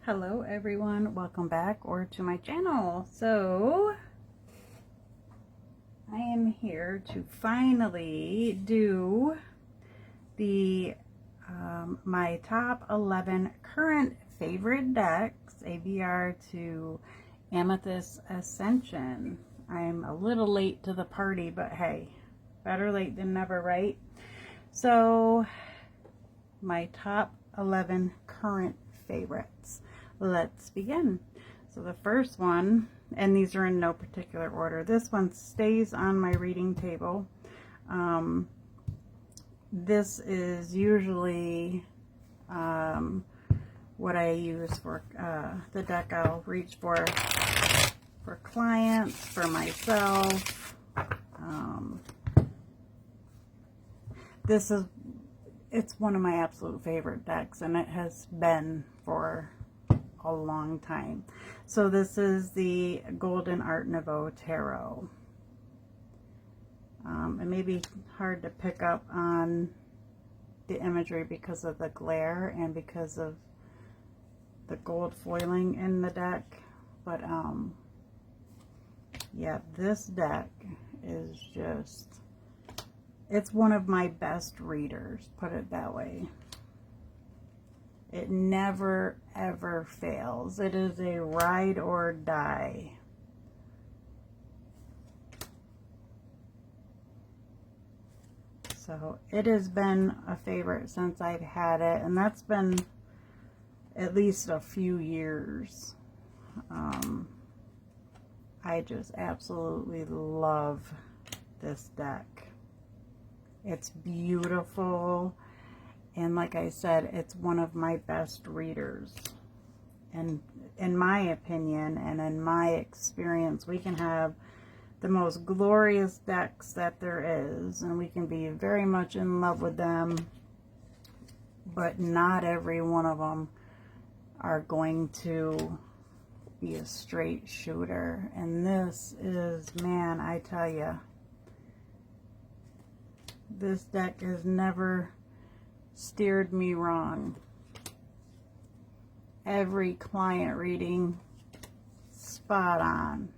Hello everyone, welcome back or to my channel. So I am here to finally do the my top 11 current favorite decks, ABR to Amethyst Ascension. I'm a little late to the party, but hey, better late than never, right? So my top 11 current favorites. Let's begin. So the first one, and these are in no particular order, this one stays on my reading table. This is usually what I use for the deck I'll reach for clients, for myself. It's one of my absolute favorite decks, and it has been for a long time. So this is the Golden Art Nouveau Tarot. It may be hard to pick up on the imagery because of the glare and because of the gold foiling in the deck, but yeah, this deck is just, it's one of my best readers, put it that way. It never ever fails. It is a ride or die. So it has been a favorite since I've had it, and that's been at least a few years. I just absolutely love this deck. It's beautiful. And like I said, it's one of my best readers. And in my opinion and in my experience, we can have the most glorious decks that there is, and we can be very much in love with them, but not every one of them are going to be a straight shooter. And this is, man, I tell you, this deck has never steered me wrong. Every client reading, spot on.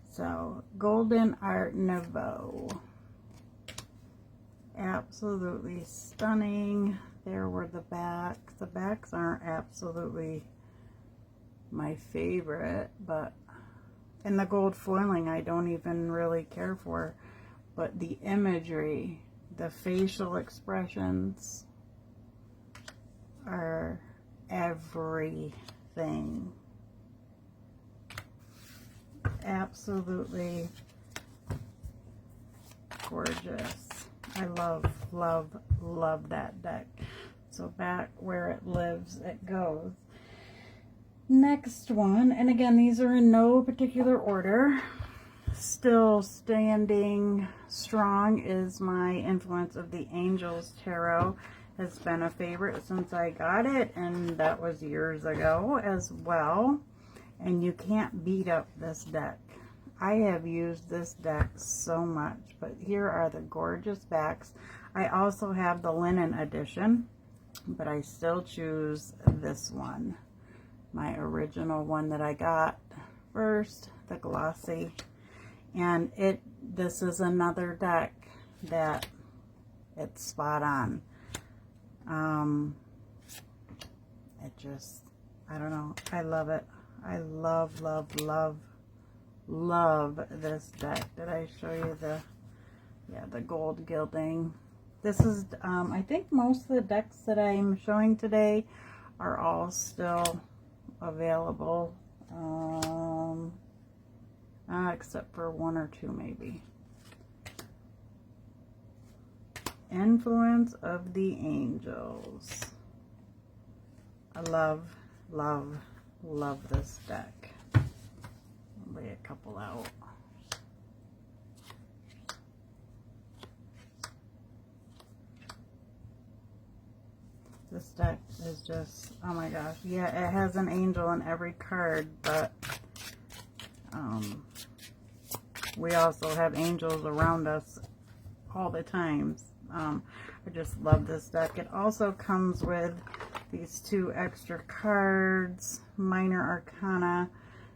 So, Golden Art Nouveau. Absolutely stunning. There were the backs. The backs aren't absolutely my favorite, but, and the gold foiling I don't even really care for, but the imagery, the facial expressions are everything. Absolutely gorgeous. I love, love, love that deck. So back where it lives, it goes. Next one, and again, these are in no particular order. Still standing strong is my Influence of the Angels Tarot. Has been a favorite since I got it, and that was years ago as well. And you can't beat up this deck. I have used this deck so much, but here are the gorgeous backs. I also have the linen edition, but I still choose this one, my original one that I got first, the glossy. And this is another deck that it's spot on. It just, I don't know, I love it. I love, love, love, love this deck. Did I show you the gold gilding? This is, I think most of the decks that I'm showing today are all still available. Except for one or two maybe. Influence of the Angels. I love, love, love this deck. I'll lay a couple out. This deck is just, oh my gosh. Yeah, it has an angel in every card, but we also have angels around us all the time. I just love this deck. It also comes with these 2 extra cards, minor arcana,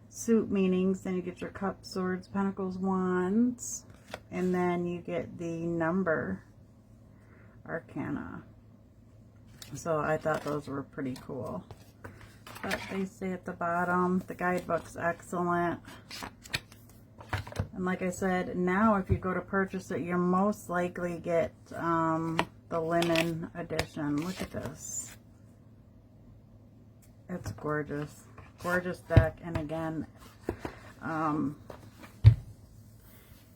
suit meanings. Then you get your cup, swords, pentacles, wands, and then you get the number arcana. So I thought those were pretty cool. But they say at the bottom, the guidebook's excellent. And like I said, now if you go to purchase it, you'll most likely get the linen edition. Look at this. It's gorgeous. Gorgeous deck. And again,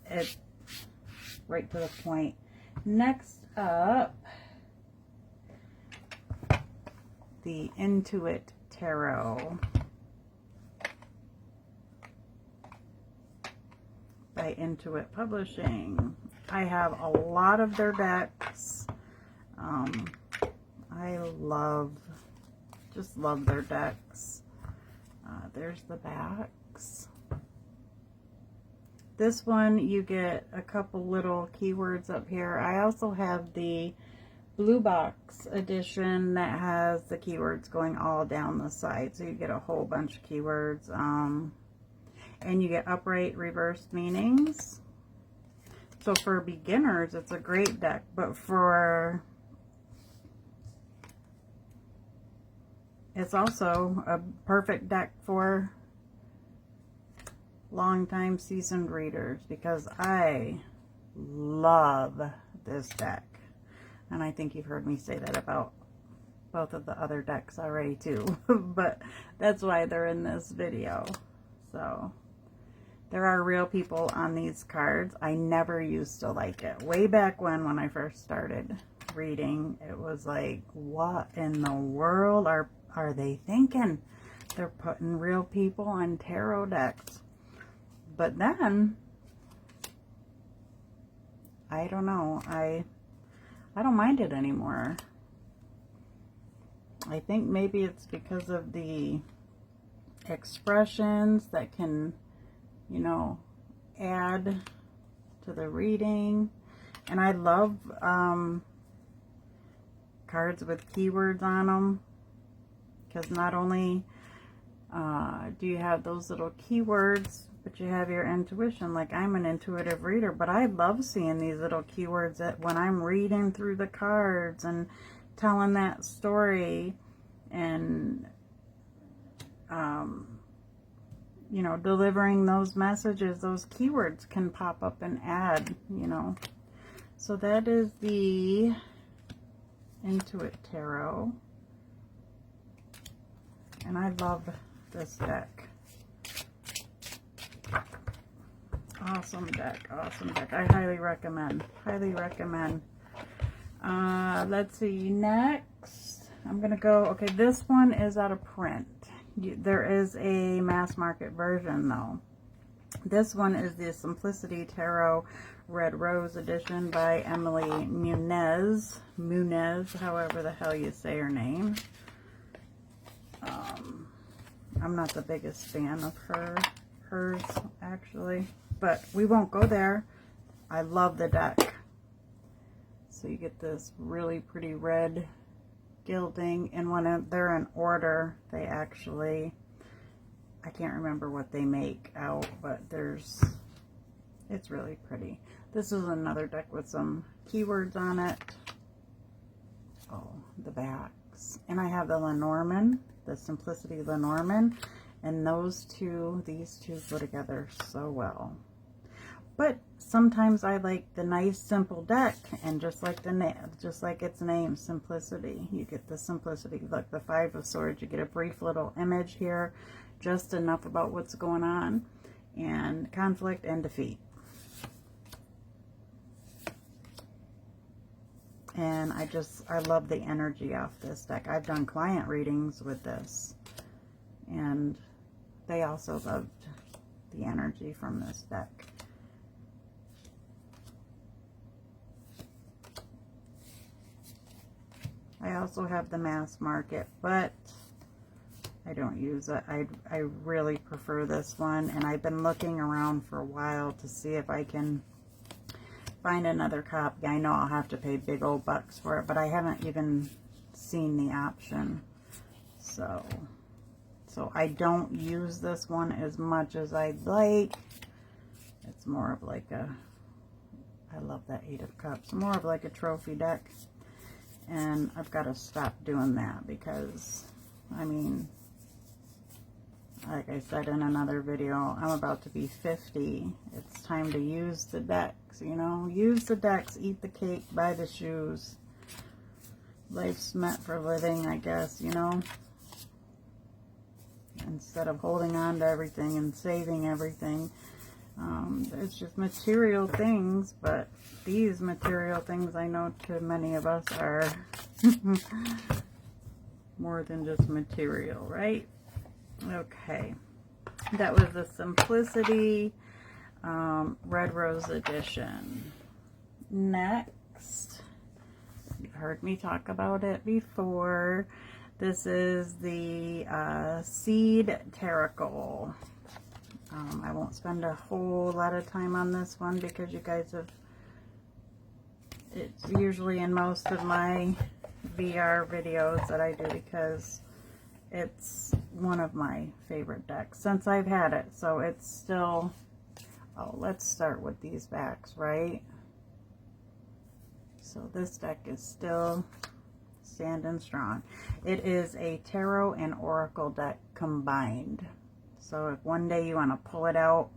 it's right to the point. Next up, the Intuit Tarot by Intuit Publishing. I have a lot of their decks. I just love their decks. There's the backs. This one, you get a couple little keywords up here. I also have the blue box edition that has the keywords going all down the side. So you get a whole bunch of keywords. And you get upright reversed meanings. So for beginners, it's a great deck. But it's also a perfect deck for long-time seasoned readers, because I love this deck. And I think you've heard me say that about both of the other decks already too. But that's why they're in this video. So there are real people on these cards. I never used to like it. Way back when I first started reading, it was like, what in the world are they thinking? They're putting real people on tarot decks. But then, I don't know, I don't mind it anymore. I think maybe it's because of the expressions that can, you know, add to the reading. And I love cards with keywords on them, because not only do you have those little keywords, but you have your intuition. Like, I'm an intuitive reader, but I love seeing these little keywords that when I'm reading through the cards and telling that story and you know, delivering those messages, those keywords can pop up and add, you know. So that is the Intuit Tarot. And I love this deck. Awesome deck, awesome deck. I highly recommend, highly recommend. Let's see, next, I'm going to go, okay, this one is out of print. There is a mass market version though. This one is the Simplicity Tarot Red Rose edition by Emily Muniz, however the hell you say her name. I'm not the biggest fan of hers actually, but we won't go there. I love the deck. So you get this really pretty red gilding, and when they're in order, they actually, I can't remember what they make out, but it's really pretty. This is another deck with some keywords on it. Oh, the backs. And I have the Lenormand, the Simplicity Lenormand, and these two go together so well. But sometimes I like the nice simple deck, and just like its name, Simplicity, you get the simplicity. Look, the Five of Swords, you get a brief little image here, just enough about what's going on, and conflict and defeat. And I love the energy off this deck. I've done client readings with this, and they also loved the energy from this deck. I also have the mass market, but I don't use it. I really prefer this one, and I've been looking around for a while to see if I can find another copy. I know I'll have to pay big old bucks for it, but I haven't even seen the option So I don't use this one as much as I'd like. It's more of like a, I love that 8 of Cups, more of like a trophy deck. And I've got to stop doing that because, I mean, like I said in another video, I'm about to be 50. It's time to use the decks, you know? Use the decks, eat the cake, buy the shoes. Life's meant for living, I guess, you know? Instead of holding on to everything and saving everything. It's just material things, but these material things, I know to many of us are more than just material, right? Okay, that was the Simplicity Red Rose Edition. Next, you've heard me talk about it before. This is the Seed Tarot. I won't spend a whole lot of time on this one because you guys have, it's usually in most of my VR videos that I do because it's one of my favorite decks since I've had it. So it's still, oh, let's start with these backs, right? So this deck is still standing strong. It is a tarot and oracle deck combined. So if one day you want to pull it out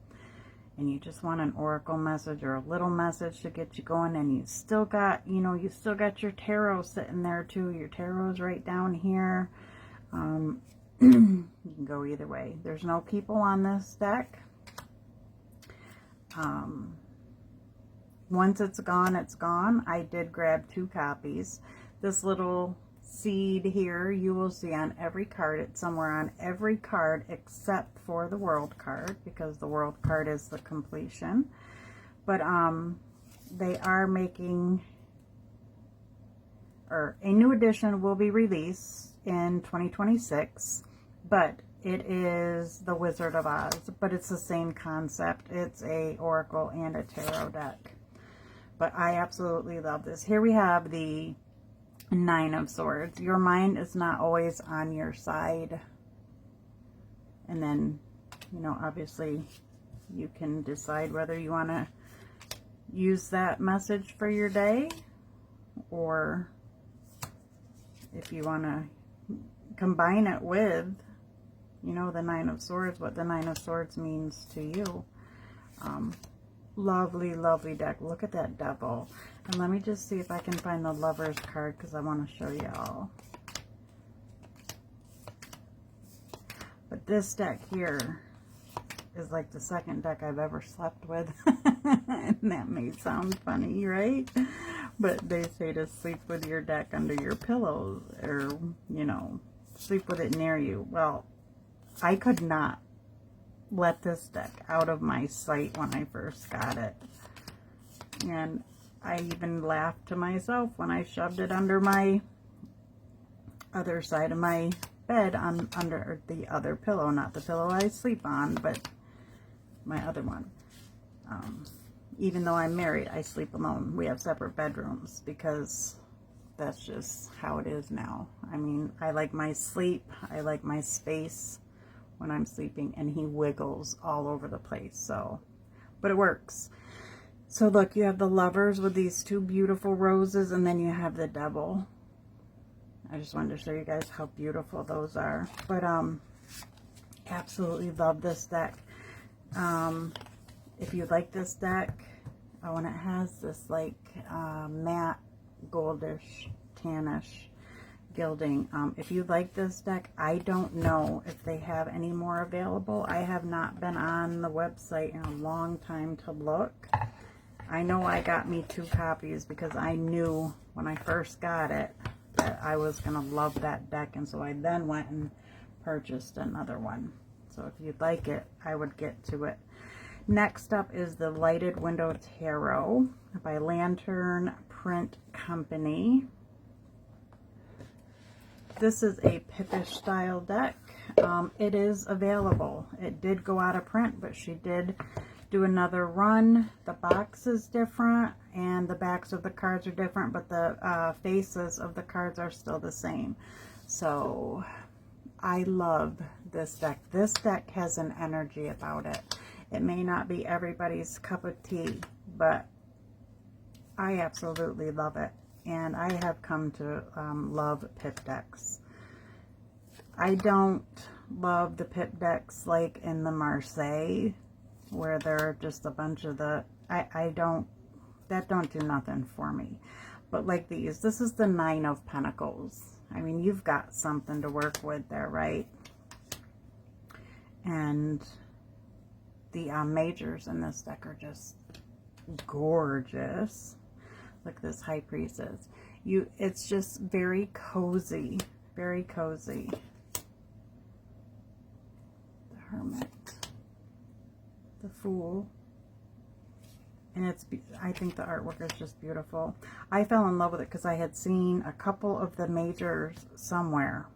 and you just want an oracle message or a little message to get you going, and you still got, you know, you still got your tarot sitting there too. Your tarot's right down here. You can go either way. There's no people on this deck. Once it's gone, it's gone. I did grab 2 copies. This little seed here, you will see on every card. It's somewhere on every card except for the world card, because the world card is the completion. But they are making, or a new edition will be released in 2026, but it is the Wizard of Oz, but it's the same concept. It's a oracle and a tarot deck. But I absolutely love this. Here we have the 9 of Swords. Your mind is not always on your side. And then, you know, obviously you can decide whether you want to use that message for your day, or if you want to combine it with, you know, the 9 of Swords, what the 9 of Swords means to you. Lovely, lovely deck. Look at that Devil. And let me just see if I can find the Lover's card, because I want to show y'all. But this deck here is like the second deck I've ever slept with. And that may sound funny, right? But they say to sleep with your deck under your pillows, or, you know, sleep with it near you. Well, I could not let this deck out of my sight when I first got it. And I even laughed to myself when I shoved it under my other side of my bed, under the other pillow. Not the pillow I sleep on, but my other one. Even though I'm married, I sleep alone. We have separate bedrooms because that's just how it is now. I mean, I like my sleep. I like my space when I'm sleeping, and he wiggles all over the place. So, but it works. So look, you have the Lovers with these 2 beautiful roses, and then you have the Devil. I just wanted to show you guys how beautiful those are. But absolutely love this deck. If you like this deck, when it has this like matte goldish tannish gilding, if you like this deck, I don't know if they have any more available. I have not been on the website in a long time to look. I know I got me 2 copies because I knew when I first got it that I was going to love that deck, and so I then went and purchased another one. So if you'd like it, I would get to it. Next up is the Lighted Window Tarot by Lantern Print Company. This is a Pippish style deck. It is available. It did go out of print, but she did do another run. The box is different and the backs of the cards are different, but the faces of the cards are still the same. So I love this deck. This deck has an energy about it. It may not be everybody's cup of tea, but I absolutely love it. And I have come to love pip decks. I don't love the pip decks like in the Marseille, where they're just a bunch of the, that don't do nothing for me. But like these, this is the 9 of Pentacles. I mean, you've got something to work with there, right? And the majors in this deck are just gorgeous. Look at this High Priestess. It's just very cozy, very cozy. The Hermit, the Fool, and I think the artwork is just beautiful. I fell in love with it because I had seen a couple of the majors somewhere,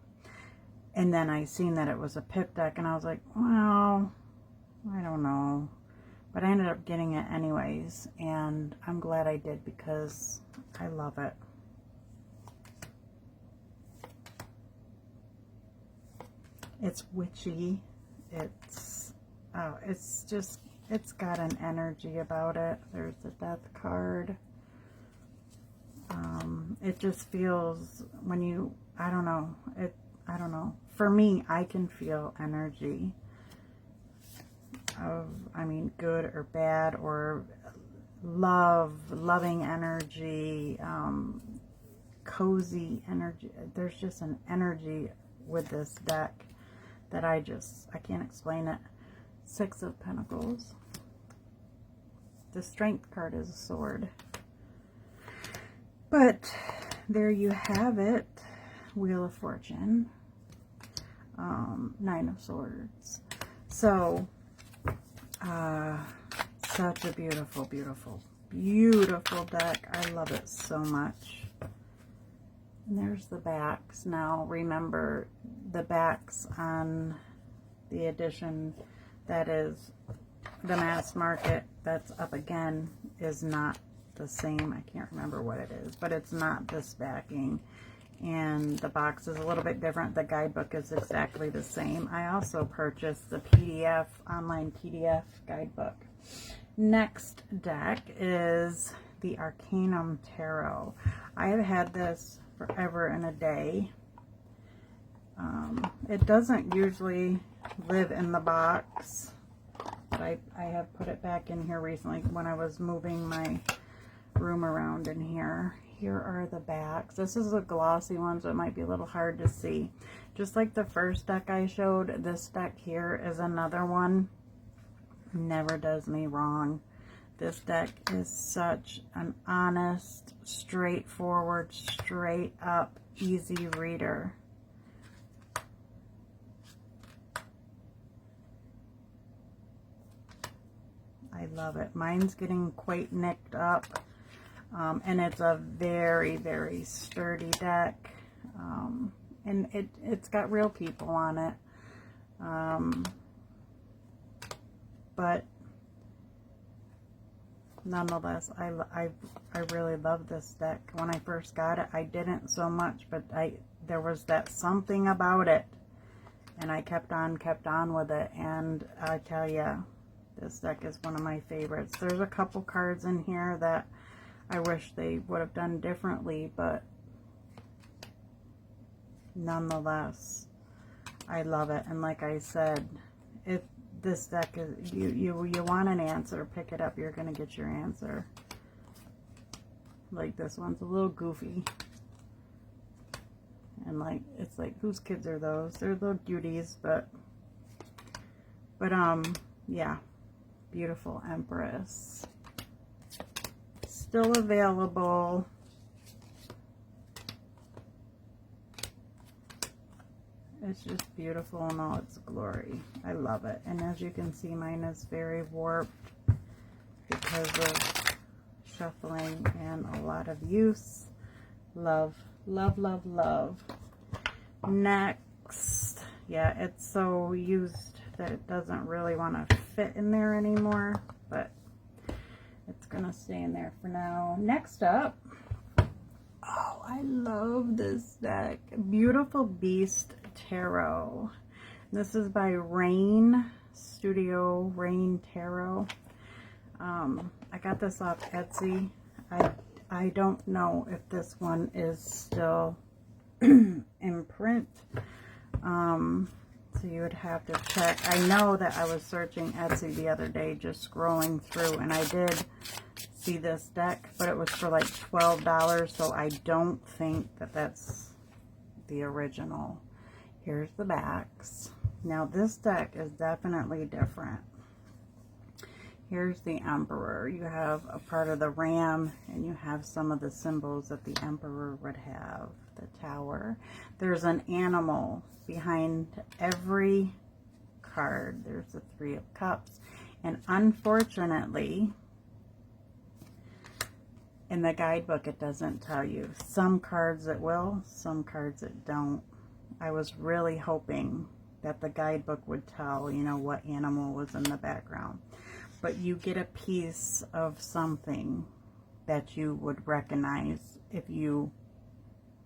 and then I seen that it was a pip deck, and I was like, well, I don't know. But I ended up getting it anyways, and I'm glad I did because I love it. It's witchy. It's got an energy about it. There's the Death card. It just feels when you, I don't know. For me, I can feel energy. I mean, good or bad, or loving energy, cozy energy. There's just an energy with this deck that I can't explain it. 6 of Pentacles. The Strength card is a sword. But there you have it. Wheel of Fortune. 9 of Swords. So, such a beautiful, beautiful, beautiful deck. I love it so much. And there's the backs. Now remember, the backs on the edition that is the mass market that's up again is not the same. I can't remember what it is, but it's not this backing. And the box is a little bit different. The guidebook is exactly the same. I also purchased the PDF, online PDF guidebook. Next deck is the Arcanum Tarot. I have had this forever and a day. It doesn't usually live in the box, but I have put it back in here recently when I was moving my room around in here. Here are the backs. This is a glossy one, so it might be a little hard to see. Just like the first deck I showed, this deck here is another one. Never does me wrong. This deck is such an honest, straightforward, straight up, easy reader. I love it. Mine's getting quite nicked up. And it's a very, very sturdy deck. And it's got real people on it. But nonetheless, I really love this deck. When I first got it, I didn't so much, but there was that something about it. And I kept on with it. And I tell you, this deck is one of my favorites. There's a couple cards in here that I wish they would have done differently, but nonetheless, I love it. And like I said, if this deck is, you want an answer, pick it up, you're going to get your answer. Like this one's a little goofy. And like, it's like, whose kids are those? They're little cuties, but yeah. Beautiful Empress. Still available. It's just beautiful in all its glory. I love it. And as you can see, mine is very warped because of shuffling and a lot of use. Love, love, love, love. Next. Yeah, it's so used that it doesn't really want to fit in there anymore, but it's gonna stay in there for now. Next up, oh, I love this deck. Beautiful Beast Tarot. This is by Rain Studio, Rain Tarot. I got this off Etsy. I don't know if this one is still in print. So you would have to check. I know that I was searching Etsy the other day, just scrolling through, and I did see this deck, but it was for like $12, so I don't think that that's the original. Here's the backs. Now this deck is definitely different. Here's the Emperor. You have a part of the ram, and you have some of the symbols that the Emperor would have. The Tower. There's an animal behind every card. There's the Three of Cups. And unfortunately, in the guidebook, it doesn't tell you. Some cards it will, some cards it don't. I was really hoping that the guidebook would tell, you know, what animal was in the background. But you get a piece of something that you would recognize if you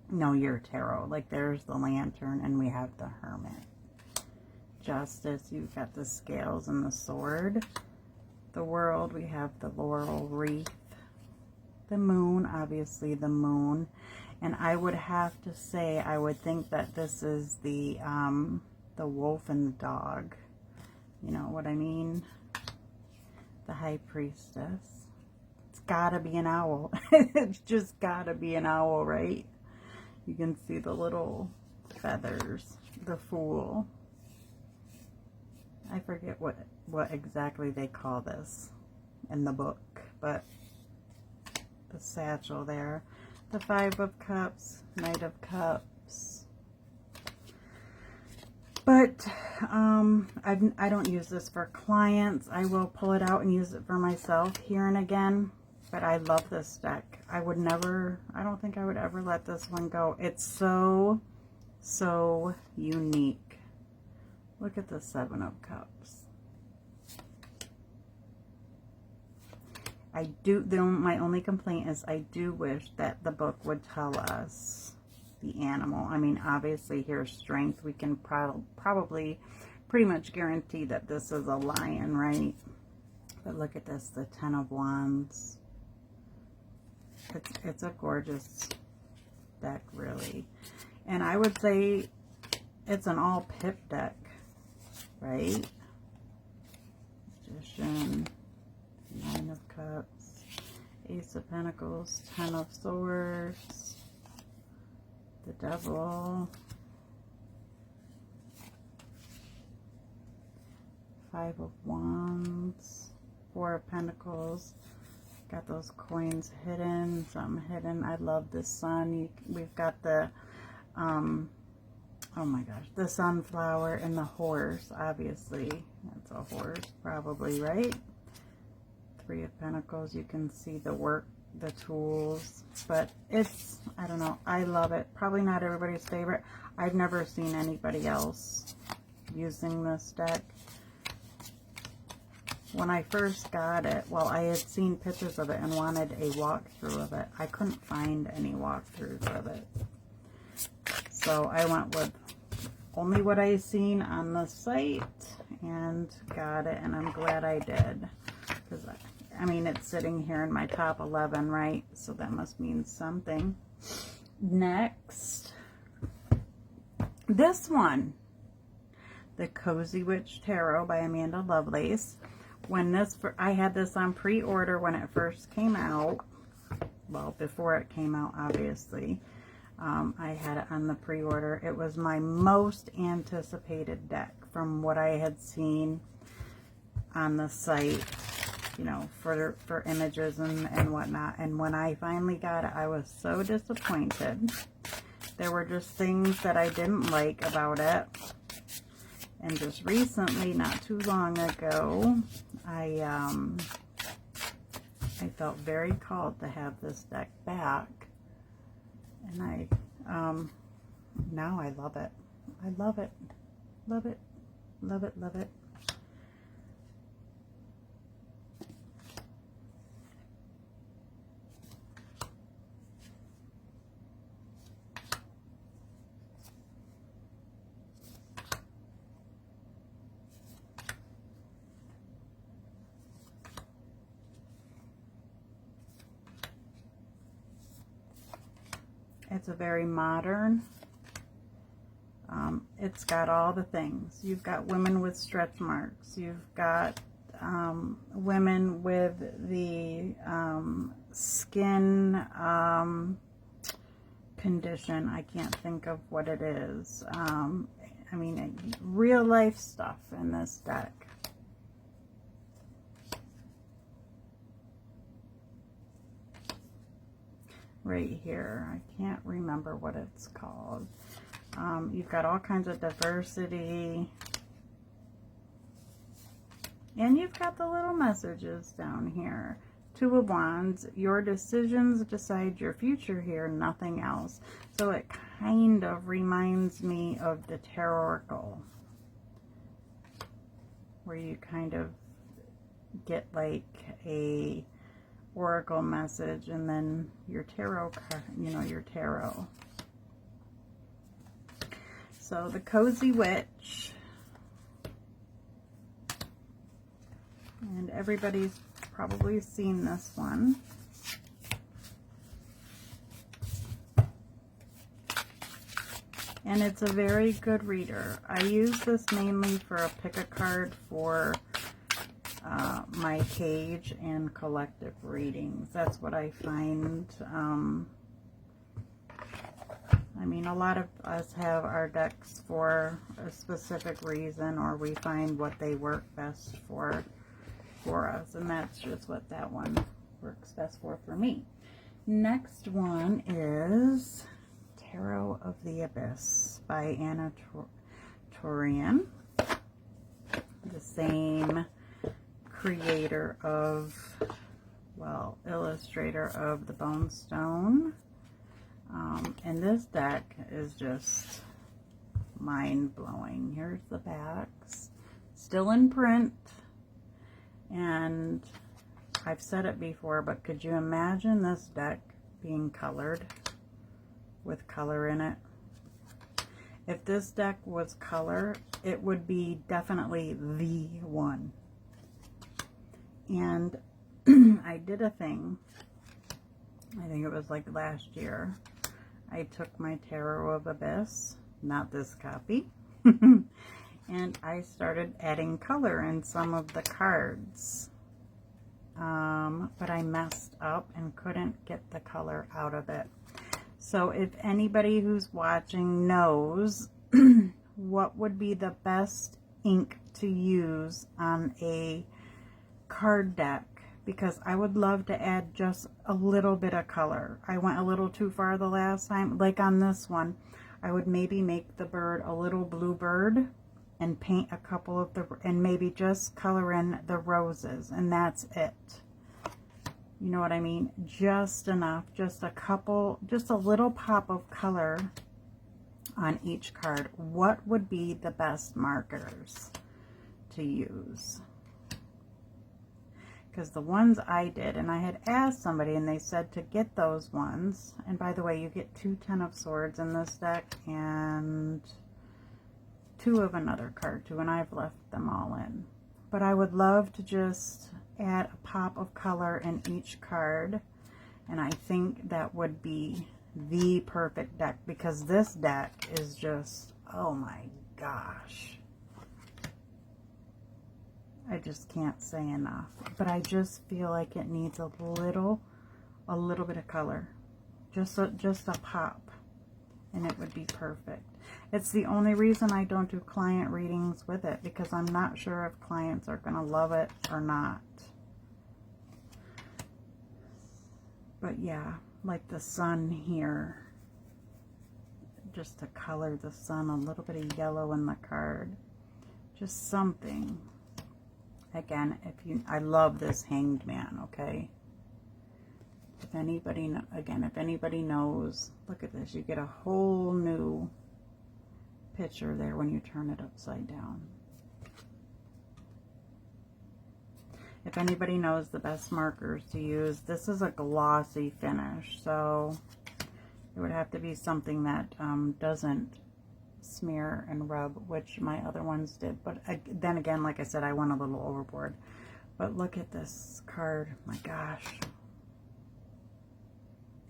know your tarot. Like there's the Lantern, and we have the Hermit. Justice, you've got the Scales and the Sword. The World, we have the Laurel Wreath. The Moon, obviously the Moon. And I would have to say, I would think that this is the wolf and the dog. You know what I mean? The High Priestess. It's gotta be an owl. It's just gotta be an owl, right? You can see the little feathers. The Fool. I forget what exactly they call this in the book, but the satchel there. The Five of Cups, Knight of Cups. But I don't use this for clients. I will pull it out and use it for myself here and again. But I love this deck. I don't think I would ever let this one go. It's so, so unique. Look at the Seven of Cups. My only complaint is I do wish that the book would tell us the animal. I mean, obviously here's strength. We can probably pretty much guarantee that this is a lion, right? But look at this, the Ten of Wands. It's a gorgeous deck, really. And I would say it's an all pip deck, right? Magician, Nine of Cups, Ace of Pentacles, Ten of Swords, the Devil, Five of Wands, Four of Pentacles. Got those coins hidden, some hidden. I love the sun. We've got the, oh my gosh, the sunflower and the horse, obviously. That's a horse, probably, right? Three of Pentacles. You can see the work, the tools. But it's, I don't know, I love it. Probably not everybody's favorite. I've never seen anybody else using this deck. When I first got it, well, I had seen pictures of it and wanted a walkthrough of it. I couldn't find any walkthroughs of it. So I went with only what I seen on the site and got it, and I'm glad I did. Because, I mean, it's sitting here in my top 11, right? So that must mean something. Next, this one, the Cozy Witch Tarot by Amanda Lovelace. I had this on pre-order when it first came out. Well, before it came out, obviously. I had it on the pre-order. It was my most anticipated deck from what I had seen on the site, you know, for images and whatnot. And when I finally got it, I was so disappointed. There were just things that I didn't like about it. And just recently, not too long ago, I felt very called to have this deck back. And now I love it. I love it. Love it. Love it. Love it. It's a very modern. It's got all the things. You've got women with stretch marks. You've got women with the skin condition. I can't think of what it is. I mean, real life stuff in this deck. Right here. I can't remember what it's called. You've got all kinds of diversity. And you've got the little messages down here. Two of Wands, your decisions decide your future here, nothing else. So it kind of reminds me of the Tarot Oracle, where you kind of get like a oracle message and then your tarot card, you know, your tarot. So the Cozy Witch, and everybody's probably seen this one. And it's a very good reader. I use this mainly for a pick a card for my page and collective readings. That's what I find. I mean, a lot of us have our decks for a specific reason, or we find what they work best for us, and that's just what that one works best for me. Next one is Tarot of the Abyss by Anna Torian, the same creator of, well, illustrator of the Bone Stone. And this deck is just mind-blowing. Here's the backs, still in print, and I've said it before, but could you imagine this deck being colored with color in it? If this deck was color, it would be definitely the one. And I did a thing, I think it was like last year. I took my Tarot of Abyss, not this copy, and I started adding color in some of the cards. But I messed up and couldn't get the color out of it. So if anybody who's watching knows what would be the best ink to use on a card deck, because I would love to add just a little bit of color. I went a little too far the last time. Like on this one, I would maybe make the bird a little blue bird and paint a couple of the, and maybe just color in the roses, and that's it. You know what I mean? Just enough, just a couple, just a little pop of color on each card. What would be the best markers to use? Because the ones I did, and I had asked somebody and they said to get those ones, and by the way, you get 2 Ten of Swords in this deck and 2 of another card too, and I've left them all in. But I would love to just add a pop of color in each card, and I think that would be the perfect deck, because this deck is just, oh my gosh. I just can't say enough, but I just feel like it needs a little bit of color, just a pop, and it would be perfect. It's the only reason I don't do client readings with it, because I'm not sure if clients are going to love it or not. But yeah, like the sun here, just to color the sun, a little bit of yellow in the card, just something. Again, I love this Hanged Man, okay? If anybody, again, if anybody knows, look at this, you get a whole new picture there when you turn it upside down. If anybody knows the best markers to use, this is a glossy finish, so it would have to be something that doesn't smear and rub, which my other ones did. But then again, like I said, I went a little overboard. But look at this card, my gosh.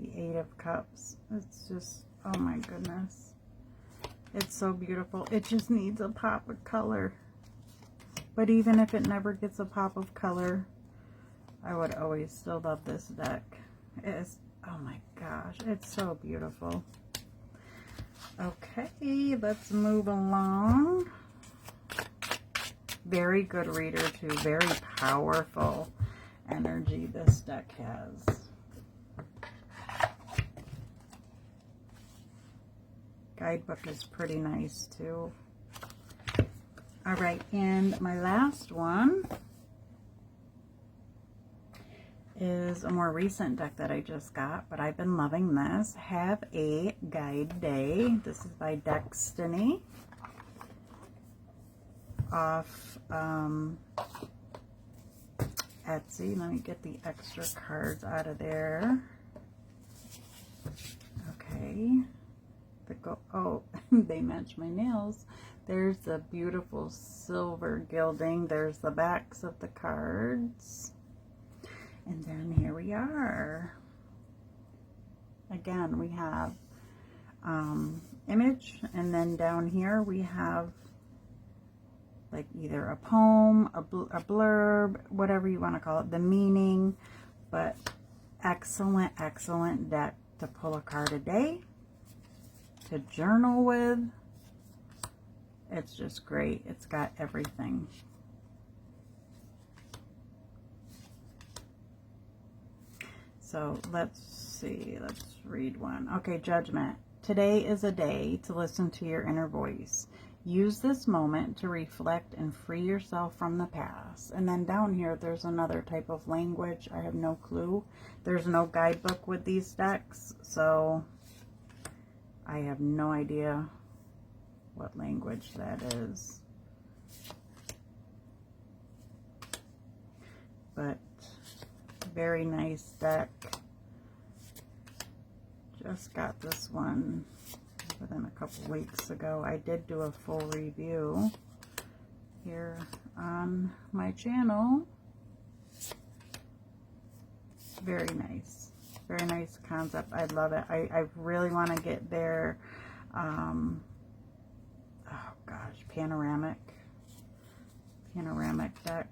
The 8 of Cups. It's just, oh my goodness. It's so beautiful. It just needs a pop of color. But even if it never gets a pop of color, I would always still love this deck. It's, oh my gosh, it's so beautiful. Okay, let's move along. Very good reader too. Very powerful energy this deck has. Guidebook is pretty nice too. All right, and my last one is a more recent deck that I just got, but I've been loving this. Have a Guide Day. This is by Destiny off Etsy. Let me get the extra cards out of there. Okay. Oh, they match my nails. There's the beautiful silver gilding. There's the backs of the cards. And then here we are. Again, we have image, and then down here we have like either a poem, a blurb, whatever you want to call it, the meaning. But excellent, excellent deck to pull a card a day, to journal with. It's just great. It's got everything. So let's see. Let's read one. Okay, Judgment. Today is a day to listen to your inner voice. Use this moment to reflect and free yourself from the past. And then down here, there's another type of language. I have no clue. There's no guidebook with these decks, so I have no idea what language that is. But very nice deck. Just got this one within a couple weeks ago. I did do a full review here on my channel. Very nice. Very nice concept. I love it. I really want to get their oh gosh, panoramic deck.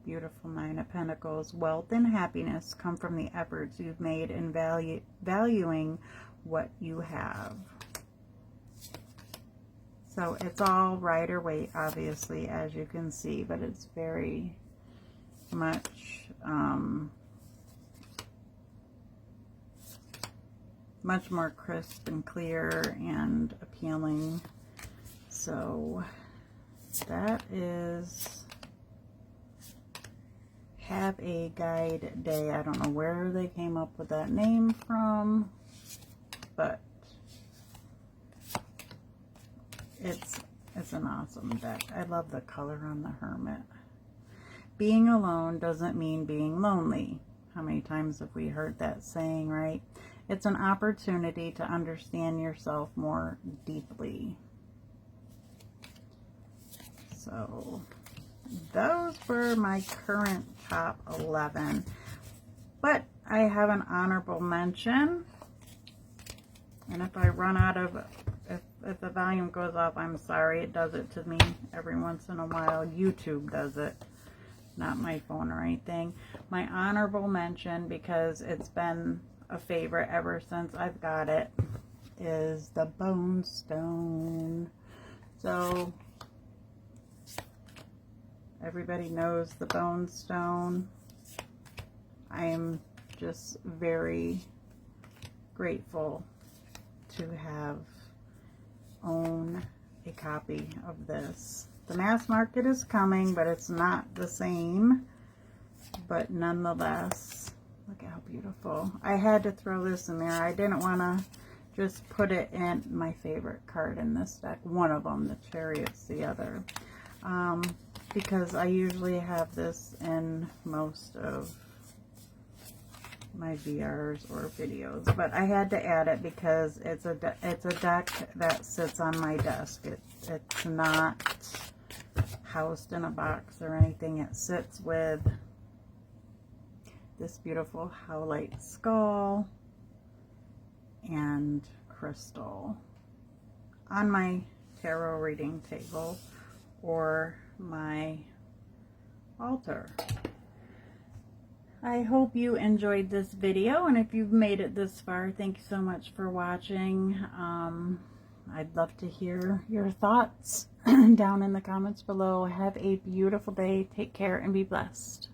Beautiful Nine of Pentacles. Wealth and happiness come from the efforts you've made in valuing what you have. So it's all Rider Waite, obviously, as you can see, but it's very much much more crisp and clear and appealing. So that is Have a Guide Day. I don't know where they came up with that name from, but it's an awesome deck. I love the color on the Hermit. Being alone doesn't mean being lonely. How many times have we heard that saying, right? It's an opportunity to understand yourself more deeply. So those were my current top 11. But I have an honorable mention. And if I run out of, if the volume goes off, I'm sorry. It does it to me every once in a while. YouTube does it, not my phone or anything. My honorable mention, because it's been a favorite ever since I've got it, is the Bone Stone. So everybody knows the Bone Stone. I am just very grateful to own a copy of this. The mass market is coming, but it's not the same. But nonetheless, look at how beautiful. I had to throw this in there. I didn't want to just put it in my favorite card in this deck. One of them, the Chariot's the other. Because I usually have this in most of my VRs or videos, but I had to add it because it's a deck that sits on my desk. It's not housed in a box or anything. It sits with this beautiful howlite skull and crystal on my tarot reading table or my altar. I hope you enjoyed this video, and if you've made it this far, thank you so much for watching. I'd love to hear your thoughts down in the comments below. Have a beautiful day. Take care and be blessed.